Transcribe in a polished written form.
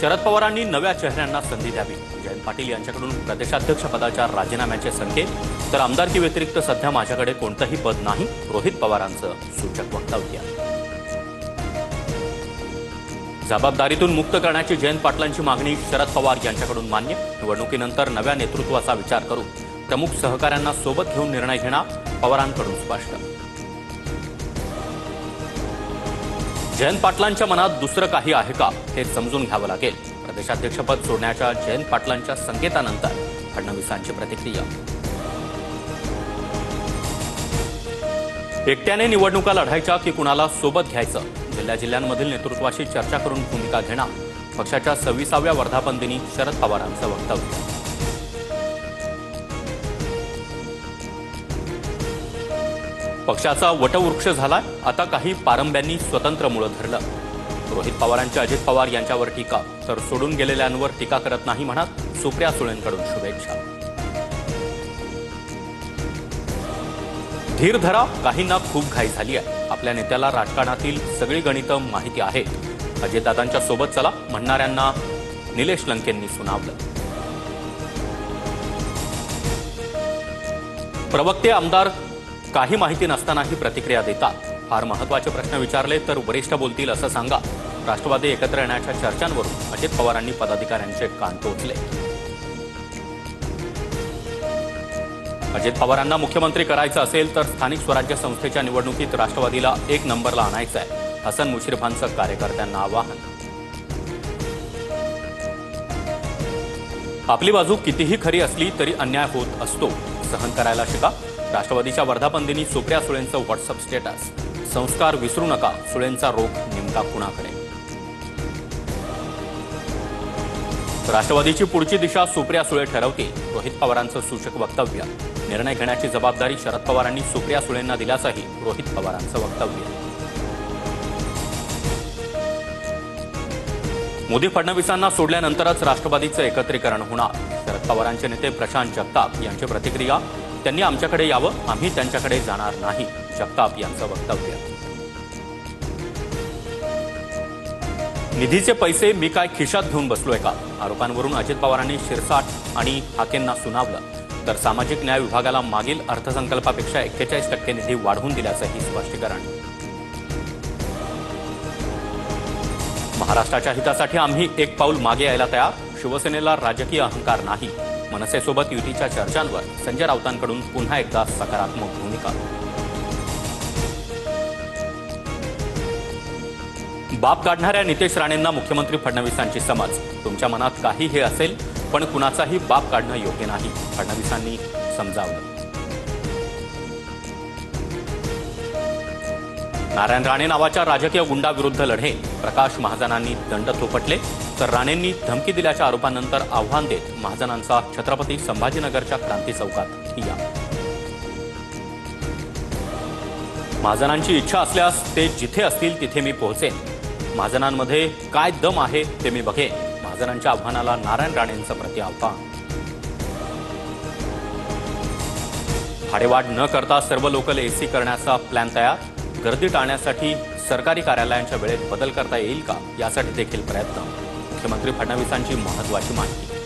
शरद पवारांनी नव्या चेहऱ्यांना संधी द्यावी। जयंत पाटील यांच्याकडून प्रदेशाध्यक्ष पदाच्या राजीनाम्याचे संकेत, तर आमदारकी व्यतिरिक्त सध्या माझ्याकडे कोणतंही पद नाही, रोहित पवारांचं सूचक वक्तव्य। जबाबदारीतून मुक्त करण्याची जयंत पाटलांची मागणी शरद पवार यांच्याकडून मान्य। निवडणुकीनंतर नव्या नेतृत्वाचा विचार करू, प्रमुख सहकाऱ्यांना सोबत घेऊन निर्णय घेणार, पवारांकडून स्पष्ट। जयंत पाटलांच्या मनात दुसरं काही आहे का हे समजून घ्यावं लागेल। प्रदेशाध्यक्षपद सोडण्याच्या जयंत पाटलांच्या संकेतानंतर फडणवीसांची प्रतिक्रिया। एकट्याने निवडणुका लढायच्या की कुणाला सोबत घ्यायचं, जिल्ह्यांमधील नेतृत्वाशी चर्चा करून भूमिका घेणार, पक्षाच्या 26व्या वर्धापन दिनी शरद पवारांचं वक्तव्य। पक्षाचा वटवृक्ष झालाय, आता काही पारंब्यांनी स्वतंत्र मुळं धरलं। रोहित पवारांची अजित पवार यांच्यावर टीका, तर सोडून गेलेल्यांवर टीका करत नाही म्हणत सुप्रिया सुळेंकडून शुभेच्छा। धीर धरा, काहींना खूप घाई झाली आहे। आपल्या नेत्याला राजकारणातील सगळी गणितं माहिती आहेत। अजितदादांच्या सोबत चला म्हणणाऱ्यांना निलेश लंकेंनी सुनावलं। प्रवक्ते आमदार काही माहिती नसतानाही प्रतिक्रिया देतात। फार महत्त्वाचे प्रश्न विचारले तर वरिष्ठ बोलतील असं सांगा। राष्ट्रवादी एकत्र येण्याच्या चर्चांवरून अजित पवारांनी पदाधिकाऱ्यांचे कान टोचले। अजित पवारांना मुख्यमंत्री करायचं असेल तर स्थानिक स्वराज्य संस्थेच्या निवडणुकीत राष्ट्रवादीला 1 नंबरला आणायचं आहे, हसन मुश्रीफांचं कार्यकर्त्यांना आवाहन। आपली बाजू कितीही खरी असली तरी अन्याय होत असतो, सहन करायला शिका। राष्ट्रवादीच्या वर्धापन दिनी सुप्रिया सुळेंचं व्हॉट्सअप स्टेटस, संस्कार विसरू नका, सुळेंचा रोख नेमका कुणाकडे। राष्ट्रवादीची पुढची दिशा सुप्रिया सुळे ठरवतील, रोहित पवारांचं सूचक वक्तव्य। निर्णय घेण्याची जबाबदारी शरद पवारांनी सुप्रिया सुळेंना दिल्याचंही रोहित पवारांचं वक्तव्य। मोदी फडणवीसांना सोडल्यानंतरच राष्ट्रवादीचं एकत्रीकरण होणार, शरद पवारांचे नेते प्रशांत जगताप यांची प्रतिक्रिया। त्यांनी आमच्याकडे यावं, आम्ही त्यांच्याकडे जाणार नाही, जगताप यांचं वक्तव्य। निधीचे पैसे मी काय खिशात घेऊन बसलोय का, आरोपांवरून अजित पवारांनी शिरसाट आणि हाकेंना सुनावलं, तर सामाजिक न्याय विभागाला मागील अर्थसंकल्पापेक्षा 41% निधी वाढवून दिल्याचंही स्पष्टीकरण। महाराष्ट्राच्या हितासाठी आम्ही एक पाऊल मागे यायला तयार, शिवसेनेला राजकीय अहंकार नाही। मनसेसोबत युतीच्या चर्चांवर संजय राऊतांकडून पुन्हा एकदा सकारात्मक भूमिका। बाप काढणाऱ्या नितेश राणेंना मुख्यमंत्री फडणवीसांची समज, तुमच्या मनात काही हे असेल पण कुणाचाही बाप काढणं योग्य नाही, फडणवीसांनी समजावलं। नारायण राणे नावाच्या राजकीय गुंडाविरुद्ध लढे, प्रकाश महाजनांनी दंड थोपटले, तर राणेंनी धमकी दिल्याच्या आरोपांनंतर आव्हान देत महाजनांचा छत्रपती संभाजीनगरच्या क्रांती चौकात ठिय्या। महाजनांची इच्छा असल्यास ते जिथे असतील तिथे मी पोहोचेन, महाजनांमध्ये काय दम आहे ते मी बघेन, महाजनांच्या आव्हानाला नारायण राणेंचं प्रतिआव्हान। भाडेवाढ न करता सर्व लोकल एसी करण्याचा प्लॅन तयार, गर्दी टाळण्यासाठी सरकारी कार्यालयांच्या वेळेत बदल करता येईल का, यासाठी देखील प्रयत्न। मुख्यमंत्री फडणवीसांची महत्त्वाची माहिती।